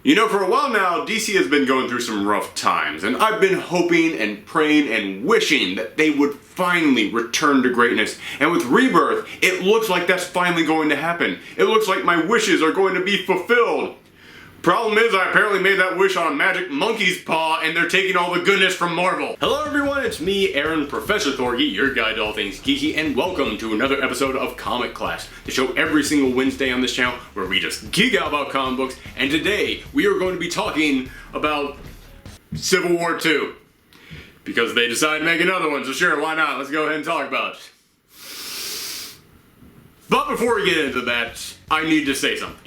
You know, for a while now, DC has been going through some rough times, and I've been hoping and praying and wishing that they would finally return to greatness. And with Rebirth, it looks like that's finally going to happen. It looks like my wishes are going to be fulfilled. Problem is, I apparently made that wish on a magic monkey's paw, and they're taking all the goodness from Marvel. Hello everyone, it's me, Aaron, Professor Thorgy, your guide to all things geeky, and welcome to another episode of Comic Class, the show every single Wednesday on this channel where we just geek out about comic books, and today we are going to be talking about Civil War II. Because they decided to make another one, so sure, why not? Let's go ahead and talk about it. But before we get into that, I need to say something.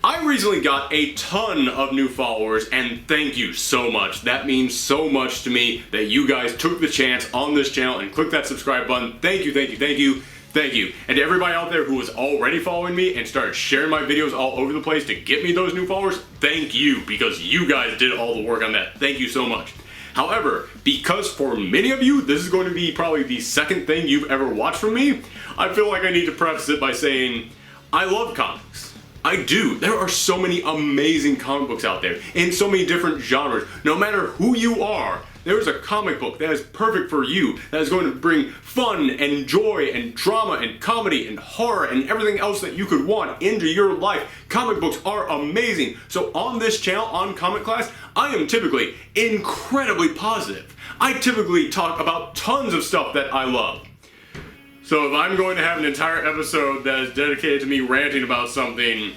I recently got a ton of new followers, and thank you so much. That means so much to me that you guys took the chance on this channel and clicked that subscribe button. Thank you, thank you, thank you, thank you. And to everybody out there who was already following me and started sharing my videos all over the place to get me those new followers, thank you, because you guys did all the work on that. Thank you so much. However, because for many of you, this is going to be probably the second thing you've ever watched from me, I feel like I need to preface it by saying, I love comics. I do. There are so many amazing comic books out there in so many different genres. No matter who you are, there's a comic book that is perfect for you, that is going to bring fun and joy and drama and comedy and horror and everything else that you could want into your life. Comic books are amazing. So on this channel, on Comic Class, I am typically incredibly positive. I typically talk about tons of stuff that I love. So if I'm going to have an entire episode that is dedicated to me ranting about something,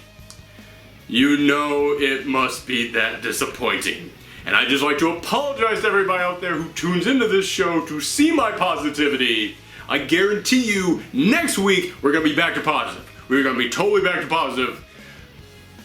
you know it must be that disappointing. And I'd just like to apologize to everybody out there who tunes into this show to see my positivity. I guarantee you, next week, we're going to be back to positive. We're going to be totally back to positive.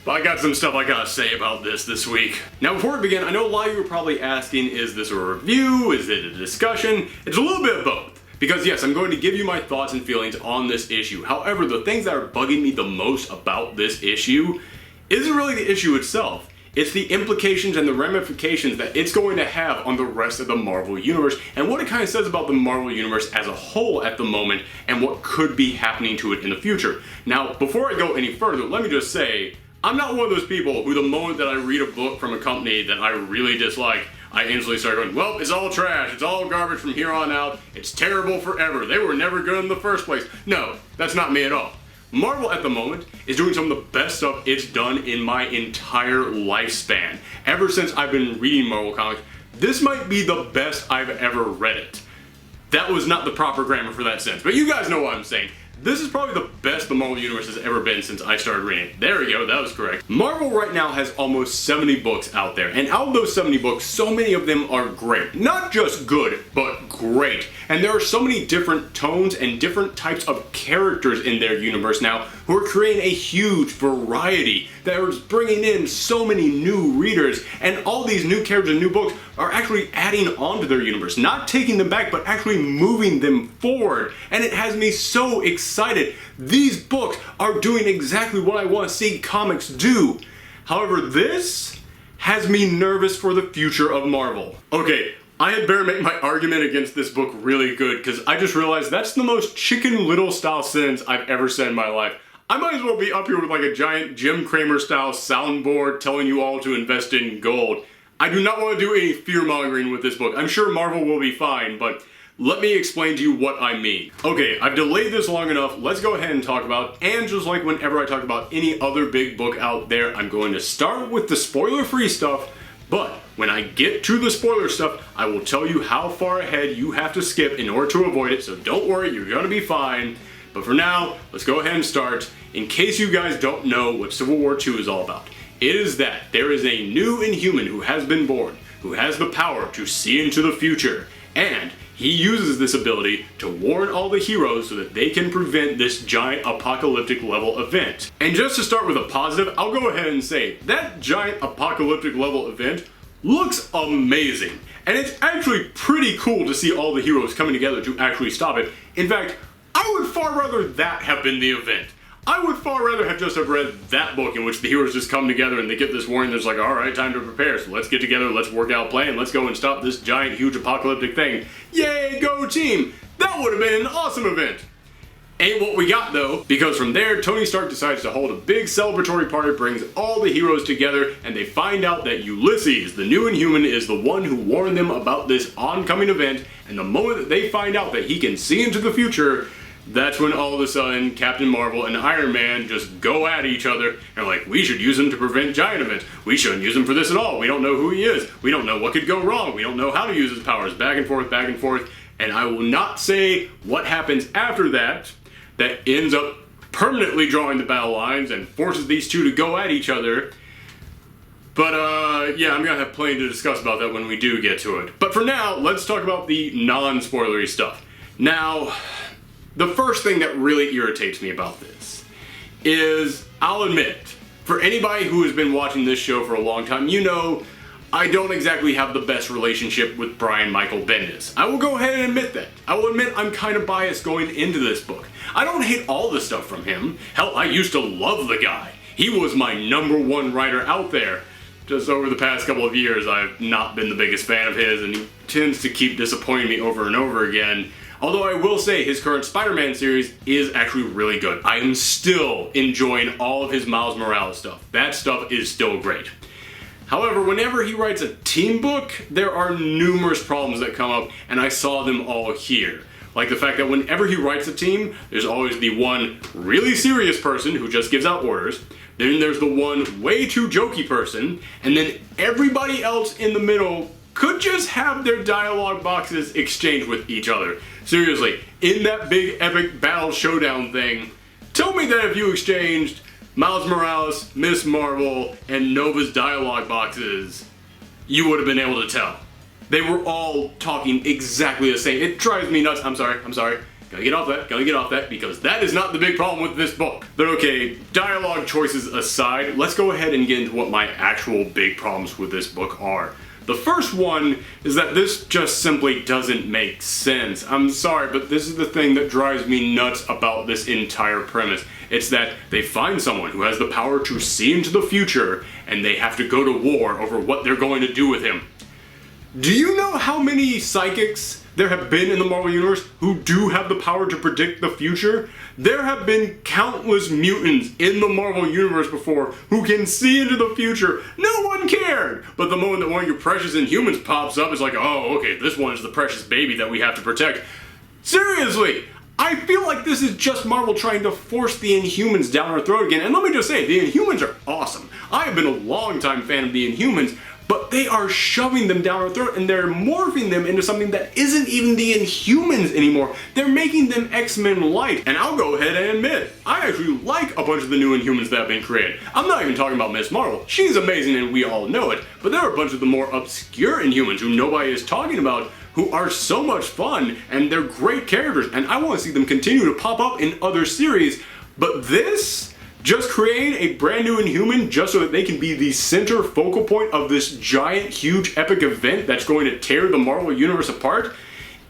But I got some stuff I gotta say about this week. Now before we begin, I know a lot of you are probably asking, is this a review? Is it a discussion? It's a little bit of both. Because yes, I'm going to give you my thoughts and feelings on this issue. However, the things that are bugging me the most about this issue isn't really the issue itself. It's the implications and the ramifications that it's going to have on the rest of the Marvel Universe and what it kind of says about the Marvel Universe as a whole at the moment and what could be happening to it in the future. Now, before I go any further, let me just say, I'm not one of those people who the moment that I read a book from a company that I really dislike, I instantly start going, well, it's all trash, it's all garbage from here on out, it's terrible forever, they were never good in the first place. No, that's not me at all. Marvel at the moment is doing some of the best stuff it's done in my entire lifespan. Ever since I've been reading Marvel comics, this might be the best I've ever read it. That was not the proper grammar for that sentence, but you guys know what I'm saying. This is probably the best the Marvel Universe has ever been since I started reading. There we go, that was correct. Marvel right now has almost 70 books out there, and out of those 70 books, so many of them are great. Not just good, but great. And there are so many different tones and different types of characters in their universe now who are creating a huge variety that is bringing in so many new readers, and all these new characters and new books are actually adding on to their universe. Not taking them back, but actually moving them forward. And it has me so excited. These books are doing exactly what I want to see comics do. However, this has me nervous for the future of Marvel. Okay, I had better make my argument against this book really good, because I just realized that's the most Chicken Little style sentence I've ever said in my life. I might as well be up here with like a giant Jim Cramer style soundboard telling you all to invest in gold. I do not want to do any fear-mongering with this book. I'm sure Marvel will be fine, but let me explain to you what I mean. Okay, I've delayed this long enough. Let's go ahead and talk about, and just like whenever I talk about any other big book out there, I'm going to start with the spoiler-free stuff, but when I get to the spoiler stuff, I will tell you how far ahead you have to skip in order to avoid it, so don't worry, you're gonna be fine. But for now, let's go ahead and start. In case you guys don't know what Civil War II is all about, it is that there is a new Inhuman who has been born, who has the power to see into the future, and he uses this ability to warn all the heroes so that they can prevent this giant apocalyptic level event. And just to start with a positive, I'll go ahead and say that giant apocalyptic level event looks amazing. And it's actually pretty cool to see all the heroes coming together to actually stop it. In fact, I would far rather that have been the event. I would far rather have just have read that book in which the heroes just come together and they get this warning. There's like, alright, time to prepare. So let's get together, let's work out a plan, let's go and stop this giant, huge apocalyptic thing. Yay, go team! That would have been an awesome event. Ain't what we got though, because from there, Tony Stark decides to hold a big celebratory party, brings all the heroes together, and they find out that Ulysses, the new Inhuman, is the one who warned them about this oncoming event, and the moment that they find out that he can see into the future, that's when all of a sudden Captain Marvel and Iron Man just go at each other and like, we should use him to prevent giant events. We shouldn't use him for this at all. We don't know who he is. We don't know what could go wrong. We don't know how to use his powers. Back and forth, back and forth. And I will not say what happens after that ends up permanently drawing the battle lines and forces these two to go at each other. But yeah, I'm gonna have plenty to discuss about that when we do get to it. But for now, let's talk about the non-spoilery stuff. Now, the first thing that really irritates me about this is, I'll admit, for anybody who has been watching this show for a long time, you know I don't exactly have the best relationship with Brian Michael Bendis. I will go ahead and admit that. I will admit I'm kind of biased going into this book. I don't hate all the stuff from him. Hell, I used to love the guy. He was my #1 writer out there. Just over the past couple of years, I've not been the biggest fan of his, and he tends to keep disappointing me over and over again. Although I will say his current Spider-Man series is actually really good. I am still enjoying all of his Miles Morales stuff. That stuff is still great. However, whenever he writes a team book, there are numerous problems that come up, and I saw them all here. Like the fact that whenever he writes a team, there's always the one really serious person who just gives out orders, then there's the one way too jokey person, and then everybody else in the middle could just have their dialogue boxes exchanged with each other. Seriously, in that big epic battle showdown thing, tell me that if you exchanged Miles Morales, Miss Marvel, and Nova's dialogue boxes, you would have been able to tell. They were all talking exactly the same. It drives me nuts. I'm sorry. Gotta get off that, because that is not the big problem with this book. But okay, dialogue choices aside, let's go ahead and get into what my actual big problems with this book are. The first one is that this just simply doesn't make sense. I'm sorry, but this is the thing that drives me nuts about this entire premise. It's that they find someone who has the power to see into the future, and they have to go to war over what they're going to do with him. Do you know how many psychics there have been in the Marvel Universe who do have the power to predict the future? There have been countless mutants in the Marvel Universe before who can see into the future. No one cared! But the moment that one of your precious Inhumans pops up, it's like, oh, okay, this one is the precious baby that we have to protect. Seriously! I feel like this is just Marvel trying to force the Inhumans down our throat again. And let me just say, the Inhumans are awesome. I have been a long-time fan of the Inhumans, but they are shoving them down our throat and they're morphing them into something that isn't even the Inhumans anymore. They're making them X-Men light. And I'll go ahead and admit, I actually like a bunch of the new Inhumans that have been created. I'm not even talking about Miss Marvel. She's amazing and we all know it. But there are a bunch of the more obscure Inhumans who nobody is talking about who are so much fun and they're great characters. And I want to see them continue to pop up in other series. But this? Just create a brand new Inhuman just so that they can be the center focal point of this giant, huge, epic event that's going to tear the Marvel Universe apart?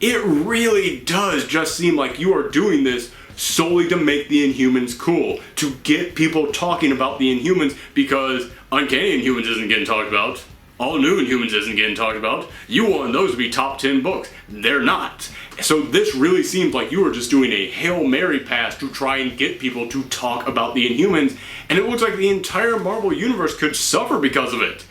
It really does just seem like you are doing this solely to make the Inhumans cool, to get people talking about the Inhumans, because Uncanny Inhumans isn't getting talked about. All New Inhumans isn't getting talked about. You want those to be top 10 books. They're not. So this really seems like you are just doing a Hail Mary pass to try and get people to talk about the Inhumans, and it looks like the entire Marvel Universe could suffer because of it.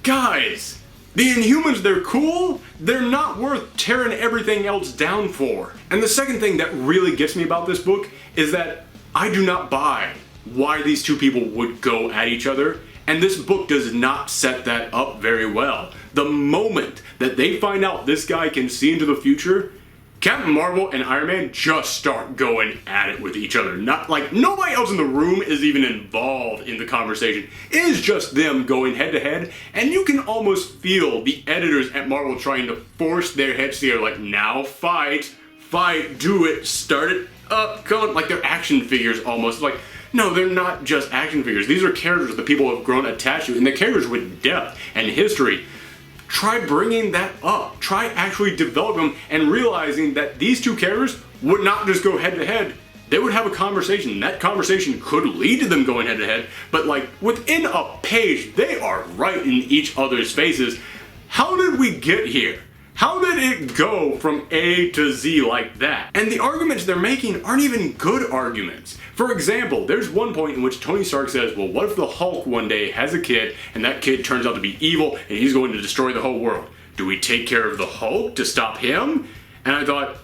Guys, the Inhumans, they're cool, they're not worth tearing everything else down for. And the second thing that really gets me about this book is that I do not buy why these two people would go at each other. And this book does not set that up very well. The moment that they find out this guy can see into the future, Captain Marvel and Iron Man just start going at it with each other. Not like nobody else in the room is even involved in the conversation. It is just them going head to head, and you can almost feel the editors at Marvel trying to force their heads together, like, now fight, do it, start it up, come on, like they're action figures almost. Like, no, they're not just action figures. These are characters that people have grown attached to, and they're characters with depth and history. Try bringing that up. Try actually developing them and realizing that these two characters would not just go head to head. They would have a conversation. That conversation could lead to them going head to head, but like within a page, they are right in each other's faces. How did we get here? How did it go from A to Z like that? And the arguments they're making aren't even good arguments. For example, there's one point in which Tony Stark says, well, what if the Hulk one day has a kid and that kid turns out to be evil and he's going to destroy the whole world? Do we take care of the Hulk to stop him? And I thought,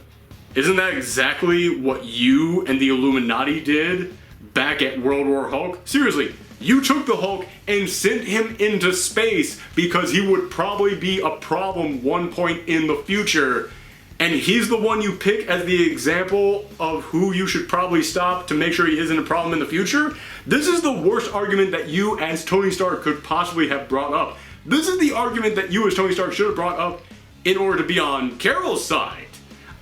isn't that exactly what you and the Illuminati did back at World War Hulk? Seriously, you took the Hulk and sent him into space because he would probably be a problem one point in the future. And he's the one you pick as the example of who you should probably stop to make sure he isn't a problem in the future? This is the worst argument that you as Tony Stark could possibly have brought up. This is the argument that you as Tony Stark should have brought up in order to be on Carol's side.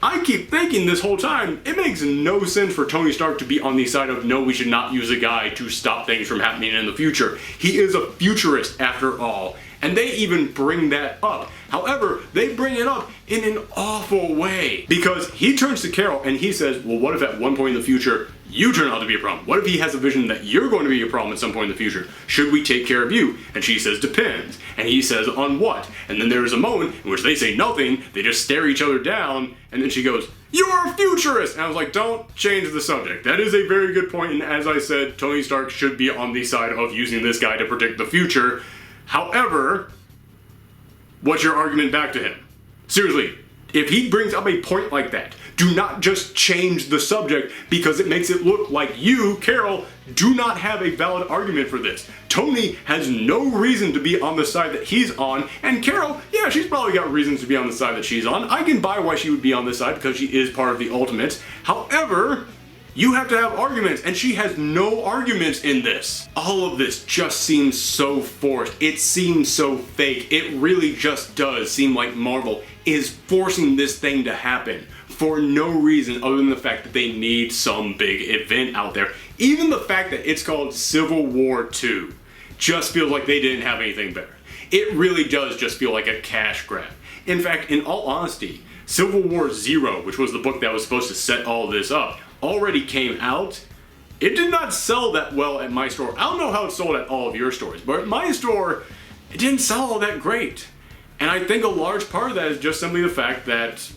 I keep thinking this whole time, it makes no sense for Tony Stark to be on the side of no, we should not use a guy to stop things from happening in the future. He is a futurist after all, and they even bring that up. However, they bring it up in an awful way because he turns to Carol and he says, well, what if at one point in the future you turn out to be a problem? What if he has a vision that you're going to be a problem at some point in the future? Should we take care of you? And she says, depends. And he says, on what? And then there is a moment in which they say nothing, they just stare each other down, and then she goes, you're a futurist! And I was like, don't change the subject. That is a very good point, and as I said, Tony Stark should be on the side of using this guy to predict the future. However, what's your argument back to him? Seriously, if he brings up a point like that, do not just change the subject because it makes it look like you, Carol, do not have a valid argument for this. Tony has no reason to be on the side that he's on, and Carol, yeah, she's probably got reasons to be on the side that she's on. I can buy why she would be on this side because she is part of the Ultimates. However, you have to have arguments, and she has no arguments in this. All of this just seems so forced. It seems so fake. It really just does seem like Marvel is forcing this thing to happen for no reason other than the fact that they need some big event out there. Even the fact that it's called Civil War II just feels like they didn't have anything better. It really does just feel like a cash grab. In fact, in all honesty, Civil War Zero, which was the book that was supposed to set all this up, already came out. It did not sell that well at my store. I don't know how it sold at all of your stores, but at my store, it didn't sell all that great. And I think a large part of that is just simply the fact that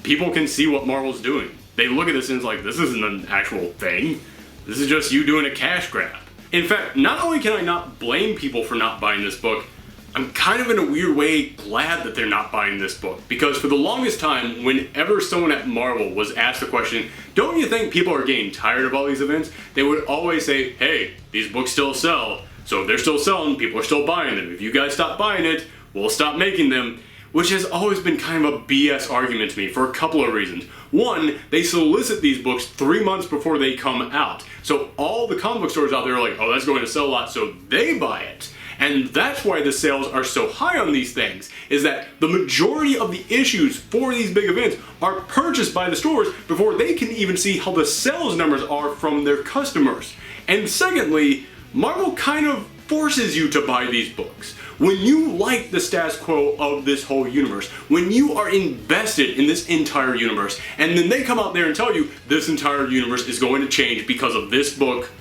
people can see what Marvel's doing. They look at this and it's like, this isn't an actual thing. This is just you doing a cash grab. In fact, not only can I not blame people for not buying this book, I'm kind of in a weird way glad that they're not buying this book. Because for the longest time, whenever someone at Marvel was asked the question, don't you think people are getting tired of all these events? They would always say, hey, these books still sell. So if they're still selling, people are still buying them. If you guys stop buying it, we'll stop making them. Which has always been kind of a BS argument to me for a couple of reasons. One, they solicit these books 3 months before they come out. So all the comic book stores out there are like, oh, that's going to sell a lot, so they buy it. And that's why the sales are so high on these things, is that the majority of the issues for these big events are purchased by the stores before they can even see how the sales numbers are from their customers. And secondly, Marvel kind of forces you to buy these books. When you like the status quo of this whole universe, when you are invested in this entire universe, and then they come out there and tell you this entire universe is going to change because of this book,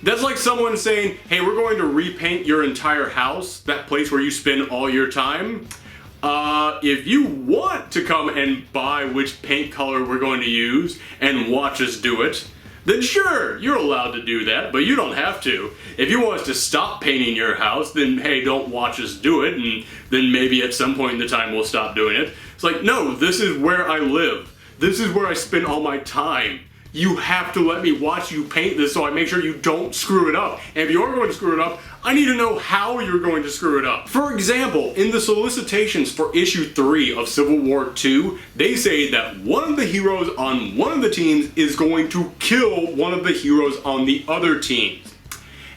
that's like someone saying, hey, we're going to repaint your entire house, that place where you spend all your time. If you want to come and buy which paint color we're going to use and watch us do it, then sure, you're allowed to do that, but you don't have to. If you want us to stop painting your house, then hey, don't watch us do it, and then maybe at some point in the time we'll stop doing it. It's like, no, this is where I live. This is where I spend all my time. You have to let me watch you paint this so I make sure you don't screw it up. And if you are going to screw it up, I need to know how you're going to screw it up. For example, in the solicitations for issue 3 of Civil War II, they say that one of the heroes on one of the teams is going to kill one of the heroes on the other teams.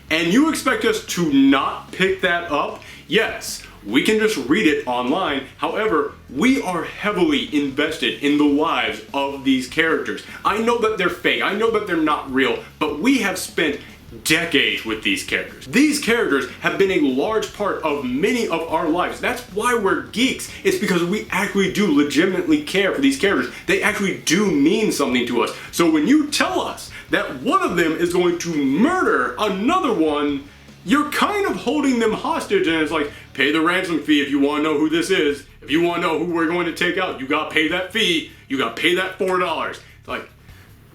And you expect us to not pick that up? Yes. We can just read it online. However, we are heavily invested in the lives of these characters. I know that they're fake, I know that they're not real, but we have spent decades with these characters. These characters have been a large part of many of our lives. That's why we're geeks. It's because we actually do legitimately care for these characters. They actually do mean something to us. So when you tell us that one of them is going to murder another one, you're kind of holding them hostage, and it's like, pay the ransom fee if you want to know who this is. If you want to know who we're going to take out, you got to pay that fee. You got to pay that $4. It's like,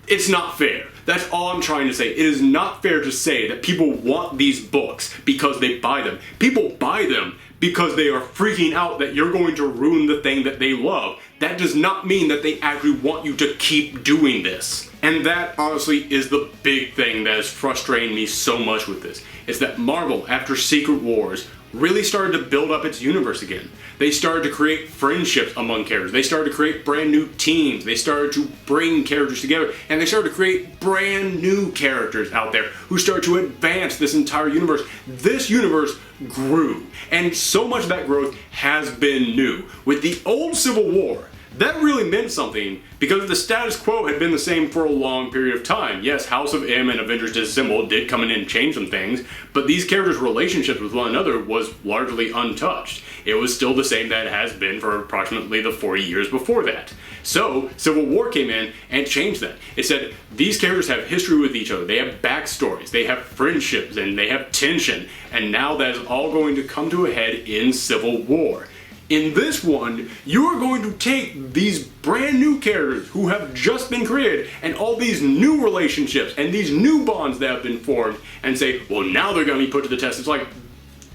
it's not fair. That's all I'm trying to say. It is not fair to say that people want these books because they buy them. People buy them because they are freaking out that you're going to ruin the thing that they love. That does not mean that they actually want you to keep doing this. And that honestly is the big thing that is frustrating me so much with this. Is that Marvel, after Secret Wars, really started to build up its universe again. They started to create friendships among characters. They started to create brand new teams. They started to bring characters together, and they started to create brand new characters out there who started to advance this entire universe. This universe grew, and so much of that growth has been new. With the old Civil War, that really meant something because the status quo had been the same for a long period of time. Yes, House of M and Avengers Disassembled did come in and change some things, but these characters' relationships with one another was largely untouched. It was still the same that it has been for approximately the 40 years before that. So, Civil War came in and changed that. It said, these characters have history with each other, they have backstories, they have friendships, and they have tension, and now that is all going to come to a head in Civil War. In this one, you are going to take these brand new characters who have just been created and all these new relationships and these new bonds that have been formed and say, well, now they're going to be put to the test. It's like,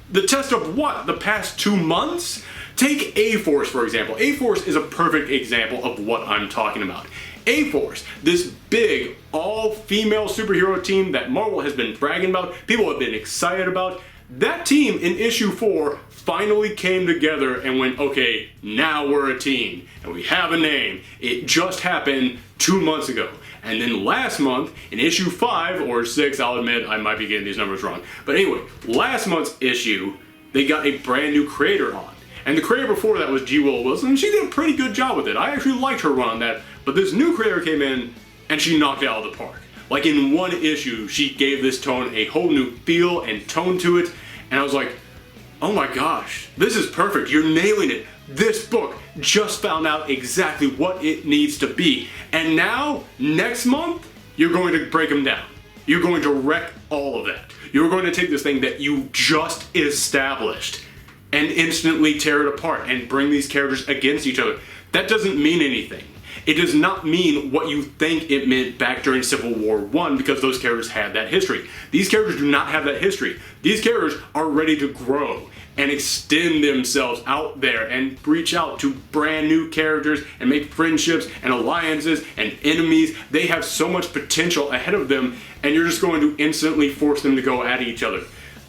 the test of what? The past 2 months? Take A-Force, for example. A-Force is a perfect example of what I'm talking about. A-Force, this big, all-female superhero team that Marvel has been bragging about, people have been excited about, that team in issue 4 finally came together and went, okay, now we're a team, and we have a name. It just happened 2 months ago. And then last month, in issue 5 or 6, I'll admit I might be getting these numbers wrong. But anyway, last month's issue, they got a brand new creator on. And the creator before that was G. Willow Wilson, and she did a pretty good job with it. I actually liked her run on that. But this new creator came in, and she knocked it out of the park. Like in one issue, she gave this tone a whole new feel and tone to it. And I was like, oh my gosh, this is perfect. You're nailing it. This book just found out exactly what it needs to be. And now, next month, you're going to break them down. You're going to wreck all of that. You're going to take this thing that you just established and instantly tear it apart and bring these characters against each other. That doesn't mean anything. It does not mean what you think it meant back during Civil War I because those characters had that history. These characters do not have that history. These characters are ready to grow and extend themselves out there and reach out to brand new characters and make friendships and alliances and enemies. They have so much potential ahead of them, and you're just going to instantly force them to go at each other.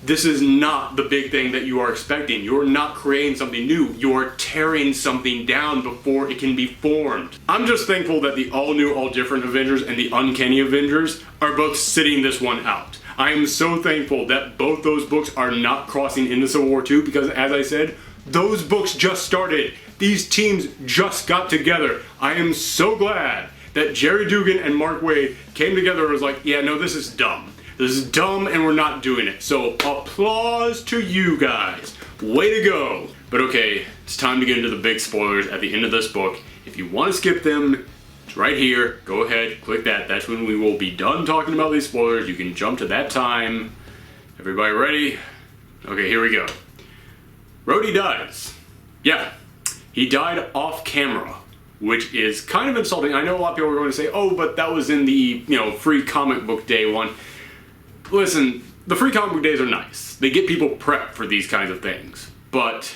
This is not the big thing that you are expecting. You're not creating something new. You're tearing something down before it can be formed. I'm just thankful that the all-new, all-different Avengers and the Uncanny Avengers are both sitting this one out. I am so thankful that both those books are not crossing into Civil War II because, as I said, those books just started. These teams just got together. I am so glad that Jerry Dugan and Mark Waid came together and was like, yeah, no, this is dumb. This is dumb and we're not doing it. So applause to you guys. Way to go. But okay, it's time to get into the big spoilers at the end of this book. If you want to skip them, it's right here. Go ahead, click that. That's when we will be done talking about these spoilers. You can jump to that time. Everybody ready? Okay, here we go. Rhodey dies. Yeah, he died off camera, which is kind of insulting. I know a lot of people are going to say, oh, but that was in the, free comic book day one. Listen, the free comic book days are nice. They get people prepped for these kinds of things. But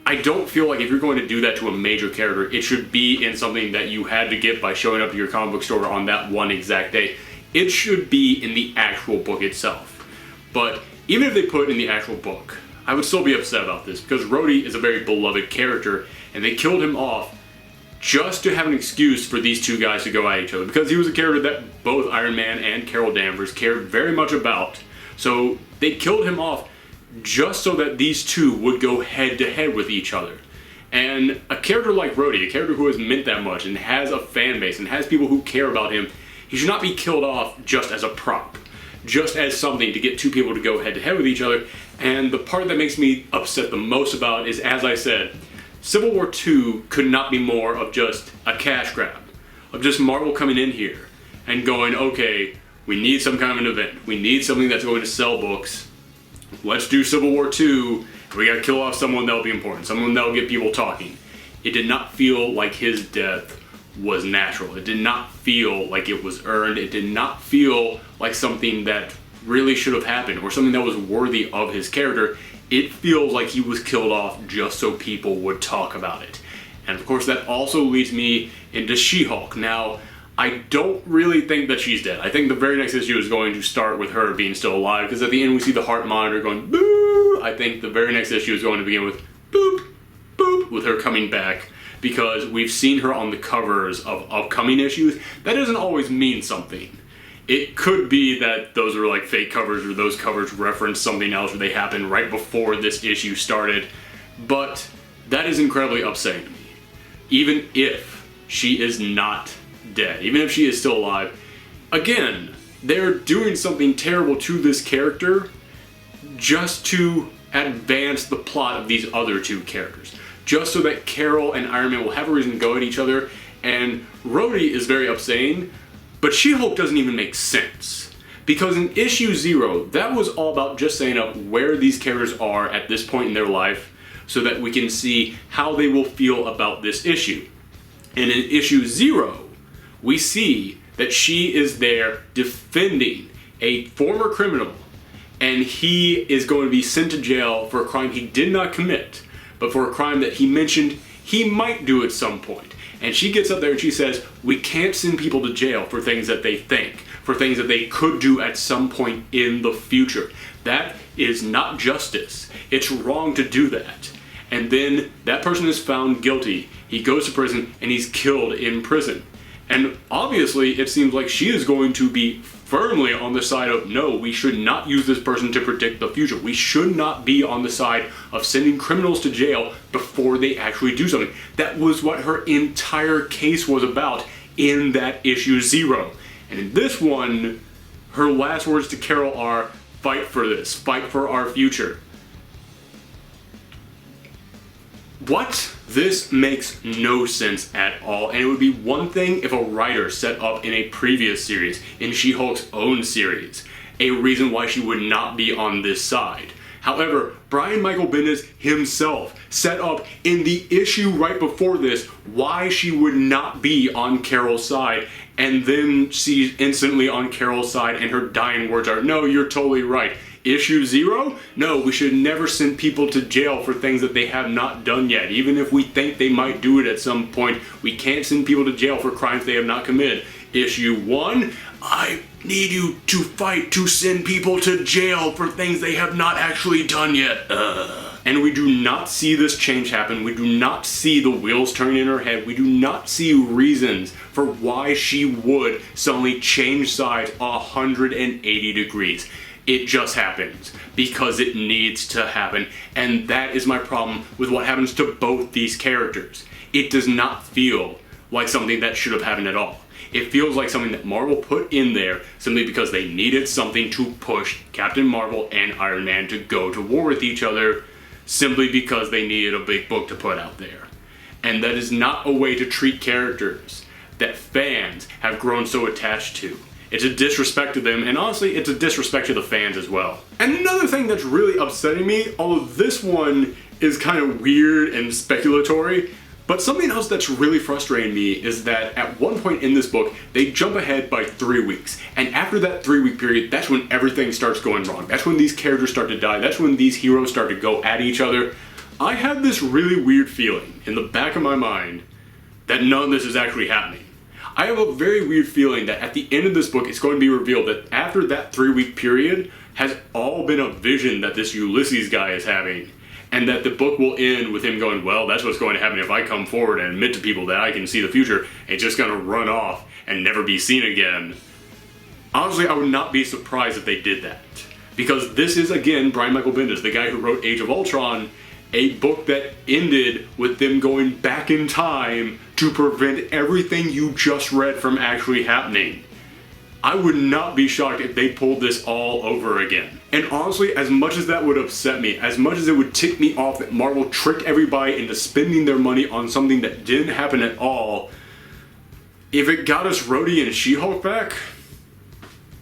I don't feel like if you're going to do that to a major character, it should be in something that you had to get by showing up to your comic book store on that one exact day. It should be in the actual book itself. But even if they put it in the actual book, I would still be upset about this because Rhodey is a very beloved character and they killed him off just to have an excuse for these two guys to go at each other because he was a character that both Iron Man and Carol Danvers cared very much about. So they killed him off just so that these two would go head to head with each other. And a character like Rhodey, a character who has meant that much and has a fan base and has people who care about him, he should not be killed off just as a prop, just as something to get two people to go head to head with each other. And the part that makes me upset the most about is, as I said, Civil War II could not be more of just a cash grab, of just Marvel coming in here and going, okay, we need some kind of an event. We need something that's going to sell books. let's do Civil War II. We gotta kill off someone that'll be important, someone that'll get people talking. It did not feel like his death was natural. It did not feel like it was earned. It did not feel like something that really should have happened or something that was worthy of his character. It feels like he was killed off just so people would talk about it. And of course that also leads me into She-Hulk. Now, I don't really think that she's dead. I think the very next issue is going to start with her being still alive, because at the end we see the heart monitor going boo. I think the very next issue is going to begin with boop, boop, with her coming back, because we've seen her on the covers of upcoming issues. That doesn't always mean something. It could be that those are like fake covers, or those covers reference something else, or they happened right before this issue started. But that is incredibly upsetting to me. Even if she is not dead, even if she is still alive, again, they're doing something terrible to this character just to advance the plot of these other two characters. Just so that Carol and Iron Man will have a reason to go at each other. And Rhodey is very upsetting, but She-Hulk doesn't even make sense. Because in issue 0, that was all about just saying up where these characters are at this point in their life, so that we can see how they will feel about this issue. And in issue 0, we see that she is there defending a former criminal, and he is going to be sent to jail for a crime he did not commit, but for a crime that he mentioned he might do at some point. And she gets up there and she says, we can't send people to jail for things that they think, for things that they could do at some point in the future. That is not justice. It's wrong to do that. And then that person is found guilty. He goes to prison and he's killed in prison. And obviously it seems like she is going to be firmly on the side of, no, we should not use this person to predict the future. We should not be on the side of sending criminals to jail before they actually do something. That was what her entire case was about in that issue 0. And in this one, her last words to Carol are, fight for this, fight for our future. What? This makes no sense at all, and it would be one thing if a writer set up in a previous series, in She-Hulk's own series, a reason why she would not be on this side. However, Brian Michael Bendis himself set up in the issue right before this why she would not be on Carol's side, and then she's instantly on Carol's side and her dying words are, no, you're totally right. Issue 0? No, we should never send people to jail for things that they have not done yet. Even if we think they might do it at some point, we can't send people to jail for crimes they have not committed. Issue 1? I need you to fight to send people to jail for things they have not actually done yet. And we do not see this change happen. We do not see the wheels turn in her head. We do not see reasons for why she would suddenly change sides 180 degrees. It just happens because it needs to happen, and that is my problem with what happens to both these characters. It does not feel like something that should have happened at all. It feels like something that Marvel put in there simply because they needed something to push Captain Marvel and Iron Man to go to war with each other, simply because they needed a big book to put out there. And that is not a way to treat characters that fans have grown so attached to. It's a disrespect to them, and honestly, it's a disrespect to the fans as well. And another thing that's really upsetting me, although this one is kind of weird and speculatory, but something else that's really frustrating me is that at one point in this book, they jump ahead by 3 weeks. And after that 3-week period, that's when everything starts going wrong. That's when these characters start to die. That's when these heroes start to go at each other. I have this really weird feeling in the back of my mind that none of this is actually happening. I have a very weird feeling that at the end of this book, it's going to be revealed that after that 3-week period has all been a vision that this Ulysses guy is having, and that the book will end with him going, well, that's what's going to happen if I come forward and admit to people that I can see the future, and just going to run off and never be seen again. Honestly, I would not be surprised if they did that. Because this is, again, Brian Michael Bendis, the guy who wrote Age of Ultron, a book that ended with them going back in time to prevent everything you just read from actually happening. I would not be shocked if they pulled this all over again. And honestly, as much as that would upset me, as much as it would tick me off that Marvel tricked everybody into spending their money on something that didn't happen at all, if it got us Rhodey and She-Hulk back,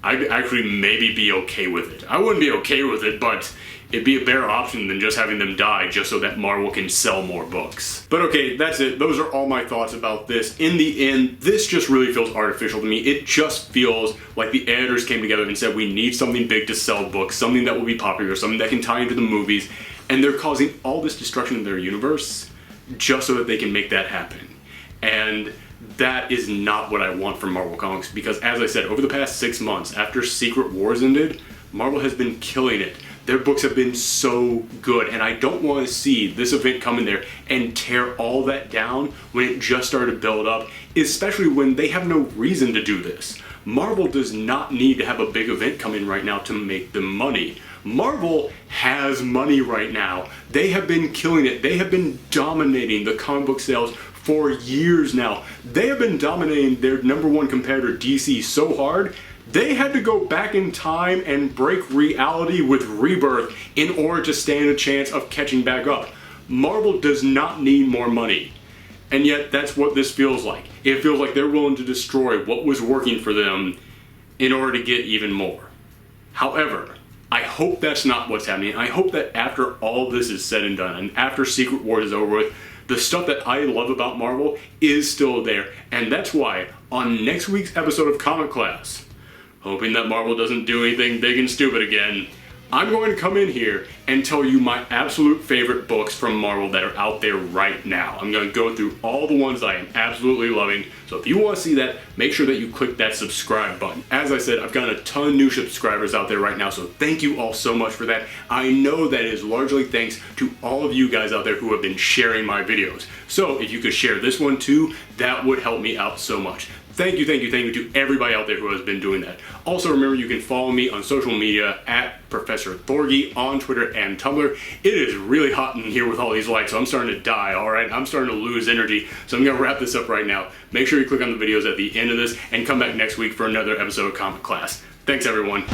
I'd actually maybe be okay with it. I wouldn't be okay with it, but it'd be a better option than just having them die just so that Marvel can sell more books. But okay, that's it. Those are all my thoughts about this. In the end, this just really feels artificial to me. It just feels like the editors came together and said, we need something big to sell books, something that will be popular, something that can tie into the movies, and they're causing all this destruction in their universe just so that they can make that happen. And that is not what I want from Marvel Comics, because as I said, over the past 6 months, after Secret Wars ended, Marvel has been killing it. Their books have been so good, and I don't want to see this event come in there and tear all that down when it just started to build up, especially when they have no reason to do this. Marvel does not need to have a big event come in right now to make them money. Marvel has money right now. They have been killing it. They have been dominating the comic book sales for years now. They have been dominating their #1 competitor DC so hard, they had to go back in time and break reality with Rebirth in order to stand a chance of catching back up. Marvel does not need more money. And yet that's what this feels like. It feels like they're willing to destroy what was working for them in order to get even more. However, I hope that's not what's happening. I hope that after all this is said and done, and after Secret Wars is over with, the stuff that I love about Marvel is still there. And that's why, on next week's episode of Comic Class, hoping that Marvel doesn't do anything big and stupid again, I'm going to come in here and tell you my absolute favorite books from Marvel that are out there right now. I'm going to go through all the ones I am absolutely loving. So if you want to see that, make sure that you click that subscribe button. As I said, I've got a ton of new subscribers out there right now, so thank you all so much for that. I know that is largely thanks to all of you guys out there who have been sharing my videos. So if you could share this one too, that would help me out so much. Thank you to everybody out there who has been doing that. Also remember, you can follow me on social media at Professor Thorgy on Twitter and Tumblr. It is really hot in here with all these lights, so I'm starting to die, alright? I'm starting to lose energy, so I'm going to wrap this up right now. Make sure you click on the videos at the end of this and come back next week for another episode of Comic Class. Thanks everyone.